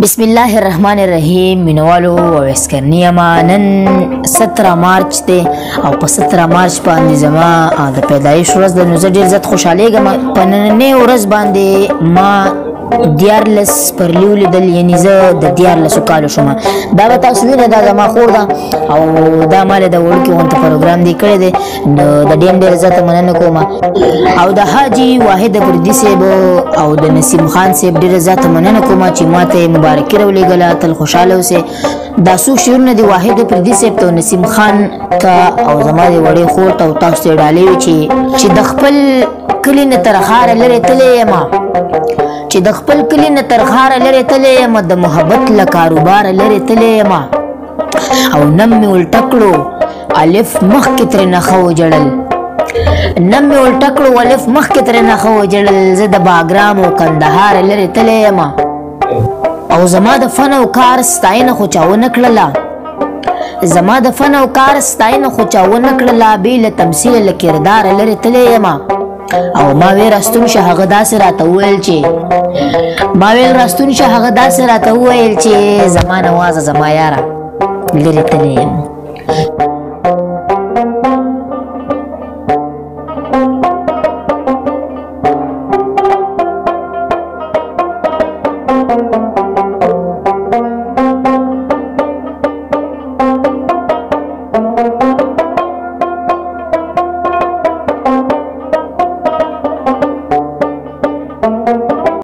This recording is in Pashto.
بسم الله الرحمن الرحیم مینوالو او اسکرنیما نن 17 مارچ دی او په 17 مارچ باندې زما د پیدایش ورځ ده. نو زه ډېر زیات خوشحالیږم. په نننۍ ورځ باندې ما 14 پرلیو لیدل، یعنې زه د 14 کالو شوم. دا به تاسو وینئ دا زما خور ده او دا ما د وړوکي غونته پروګرام دی کړی دی. نو د ډېر ډېر زیاته مننه کوم او د حاجي واحد افریدي صاحب او د نسیم خان صاحب ډېره زیاته مننه کوم چې ما ته مبارکي راولېږله. تل خوشحاله اوسئ. دا څو شعرونه د واحد افریدي صاحب ته او نسیم خان ته او زما د وړې خور ته او تاسو ته یې ډالۍ وي چې د خپل کلي نه تر ښاره لرې تللی یم، چې د خپل کلي نه تر ښاره لرې تللی یم، د محبت له کاروباره لرې تللی یم او نم مې الټه کړو الف مخکې ترېنه ښه وجړل، نم مې الټه کړو الف مخکې ترېنه ښه وجړل. زه د باګرام او کندهاره لرې تللی یم او زما د فن او کار ستاینه خو چا ونه کړله، زما د فن او کار ستاینه خو چا ونه کړله. بې له تمثیله له کرداره لرې تللی یم او ما وی راستون شه هغه داسې راته وویل چې ما ویل راستون شه هغه داسې راته وویل چې زما نوازه زما یاره لرې تللی یم.